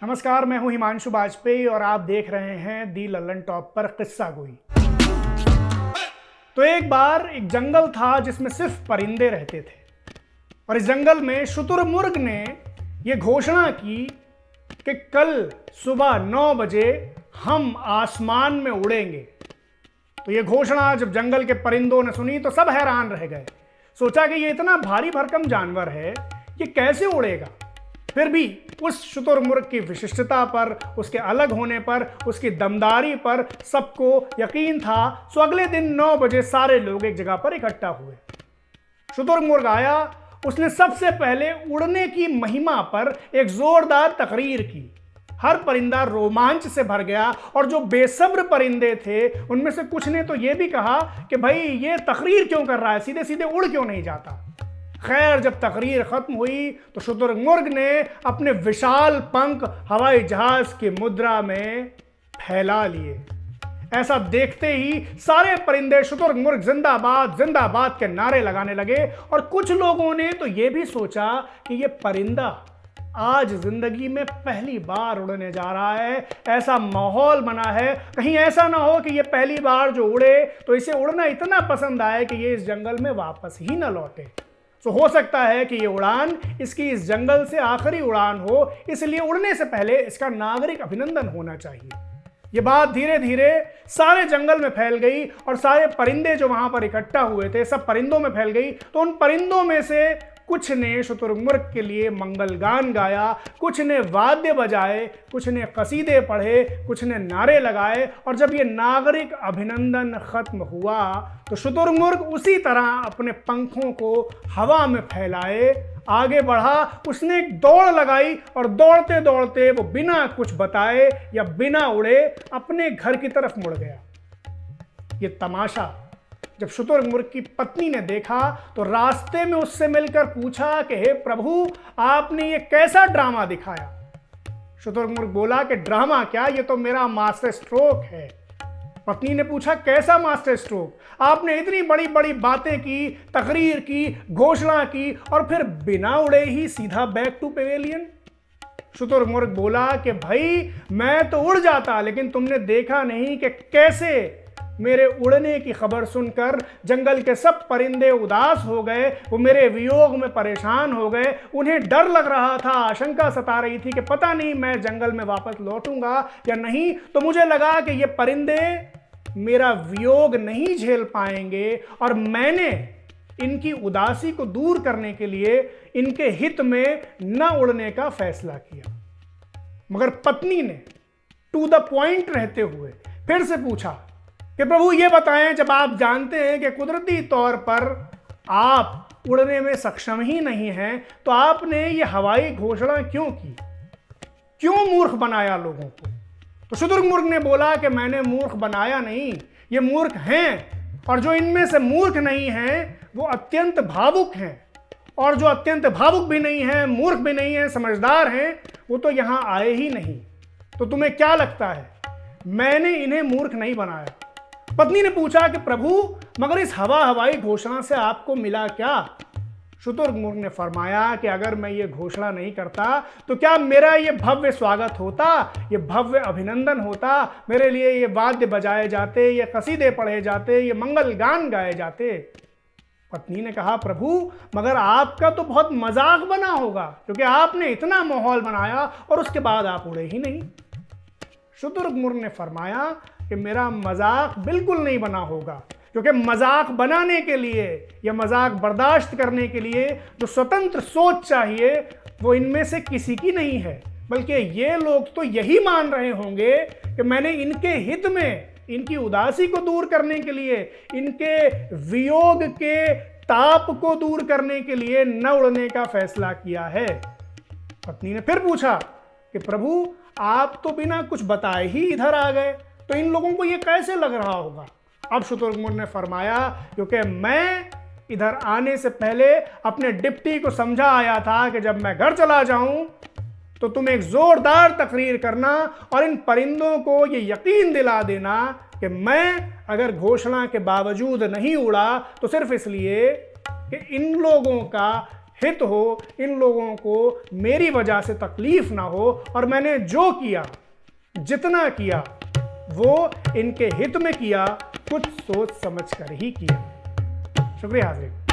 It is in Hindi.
नमस्कार, मैं हूं हिमांशु बाजपेयी और आप देख रहे हैं दी लल्लन टॉप पर किस्सा गोई। तो एक बार एक जंगल था जिसमें सिर्फ परिंदे रहते थे और इस जंगल में शुतुरमुर्ग ने यह घोषणा की कि कल सुबह 9 बजे हम आसमान में उड़ेंगे। तो यह घोषणा जब जंगल के परिंदों ने सुनी तो सब हैरान रह गए। सोचा कि यह इतना भारी भरकम जानवर है, ये कैसे उड़ेगा। फिर भी उस शुतुरमुर्ग की विशिष्टता पर, उसके अलग होने पर, उसकी दमदारी पर सबको यकीन था। सो अगले दिन 9 बजे सारे लोग एक जगह पर इकट्ठा हुए। शुतुरमुर्ग आया, उसने सबसे पहले उड़ने की महिमा पर एक जोरदार तकरीर की। हर परिंदा रोमांच से भर गया और जो बेसब्र परिंदे थे उनमें से कुछ ने तो यह भी कहा कि भाई ये तकरीर क्यों कर रहा है, सीधे सीधे उड़ क्यों नहीं जाता। खैर, जब तकरीर खत्म हुई तो शुतुरमुर्ग ने अपने विशाल पंख हवाई जहाज की मुद्रा में फैला लिए। ऐसा देखते ही सारे परिंदे शुतुरमुर्ग जिंदाबाद जिंदाबाद के नारे लगाने लगे और कुछ लोगों ने तो यह भी सोचा कि यह परिंदा आज जिंदगी में पहली बार उड़ने जा रहा है। ऐसा माहौल बना है, कहीं ऐसा ना हो कि यह पहली बार जो उड़े तो इसे उड़ना इतना पसंद आए कि यह इस जंगल में वापस ही ना लौटे। तो हो सकता है कि ये उड़ान इसकी इस जंगल से आखिरी उड़ान हो, इसलिए उड़ने से पहले इसका नागरिक अभिनंदन होना चाहिए। ये बात धीरे धीरे सारे जंगल में फैल गई और सारे परिंदे जो वहां पर इकट्ठा हुए थे सब परिंदों में फैल गई। तो उन परिंदों में से कुछ ने शुतुरमुर्ग के लिए मंगल गान गाया, कुछ ने वाद्य बजाए, कुछ ने कसीदे पढ़े, कुछ ने नारे लगाए। और जब ये नागरिक अभिनंदन खत्म हुआ तो शुतुरमुर्ग उसी तरह अपने पंखों को हवा में फैलाए आगे बढ़ा। उसने एक दौड़ लगाई और दौड़ते दौड़ते वो बिना कुछ बताए या बिना उड़े अपने घर की तरफ मुड़ गया। ये तमाशा जब शुतुरमुर्ग की पत्नी ने देखा तो रास्ते में उससे मिलकर पूछा कि हे प्रभु, आपने ये कैसा ड्रामा दिखाया। शुतुरमुर्ग बोला कि ड्रामा क्या, ये तो मेरा मास्टर स्ट्रोक है। पत्नी ने पूछा कैसा मास्टर स्ट्रोक? आपने इतनी बड़ी बड़ी बातें की, तकरीर की, घोषणा की और फिर बिना उड़े ही सीधा बैक टू पेवेलियन। शुतुरमुर्ग बोला कि भाई मैं तो उड़ जाता, लेकिन तुमने देखा नहीं कि कैसे मेरे उड़ने की खबर सुनकर जंगल के सब परिंदे उदास हो गए। वो मेरे वियोग में परेशान हो गए। उन्हें डर लग रहा था, आशंका सता रही थी कि पता नहीं मैं जंगल में वापस लौटूंगा या नहीं। तो मुझे लगा कि ये परिंदे मेरा वियोग नहीं झेल पाएंगे और मैंने इनकी उदासी को दूर करने के लिए इनके हित में न उड़ने का फैसला किया। मगर पत्नी ने टू द पॉइंट रहते हुए फिर से पूछा कि प्रभु ये बताएं, जब आप जानते हैं कि कुदरती तौर पर आप उड़ने में सक्षम ही नहीं हैं, तो आपने ये हवाई घोषणा क्यों की? क्यों मूर्ख बनाया लोगों को? तो शुतुरमुर्ग ने बोला कि मैंने मूर्ख बनाया नहीं, ये मूर्ख हैं और जो इनमें से मूर्ख नहीं हैं वो अत्यंत भावुक हैं और जो अत्यंत भावुक भी नहीं हैं, मूर्ख भी नहीं हैं, समझदार हैं, वो तो यहाँ आए ही नहीं। तो तुम्हें क्या लगता है मैंने इन्हें मूर्ख नहीं बनाया? पत्नी ने पूछा कि प्रभु, मगर इस हवाई घोषणा से आपको मिला क्या? शुतुरमुर्ग ने फरमाया कि अगर मैं ये घोषणा नहीं करता तो क्या मेरा ये भव्य स्वागत होता, ये भव्य अभिनंदन होता, मेरे लिए ये वाद्य बजाए जाते, ये कसीदे पढ़े जाते, ये मंगल गान गाए जाते। पत्नी ने कहा प्रभु, मगर आपका तो बहुत मजाक बना होगा, क्योंकि आपने इतना माहौल बनाया और उसके बाद आप उड़े ही नहीं। शुतुरमुर्ग ने फरमाया कि मेरा मजाक बिल्कुल नहीं बना होगा, क्योंकि मजाक बनाने के लिए या मजाक बर्दाश्त करने के लिए जो स्वतंत्र सोच चाहिए वो इनमें से किसी की नहीं है। बल्कि ये लोग तो यही मान रहे होंगे कि मैंने इनके हित में, इनकी उदासी को दूर करने के लिए, इनके वियोग के ताप को दूर करने के लिए न उड़ने का फैसला किया है। पत्नी ने फिर पूछा कि प्रभु, आप तो बिना कुछ बताए ही इधर आ गए, तो इन लोगों को ये कैसे लग रहा होगा? अब शुतुरमुर्ग ने फरमाया क्योंकि मैं इधर आने से पहले अपने डिप्टी को समझा आया था कि जब मैं घर चला जाऊं तो तुम एक जोरदार तकरीर करना और इन परिंदों को ये यकीन दिला देना कि मैं अगर घोषणा के बावजूद नहीं उड़ा तो सिर्फ इसलिए कि इन लोगों का हित हो, इन लोगों को मेरी वजह से तकलीफ ना हो, और मैंने जो किया, जितना किया, वो इनके हित में किया, कुछ सोच समझ कर ही किया। शुक्रिया हाज़रीन।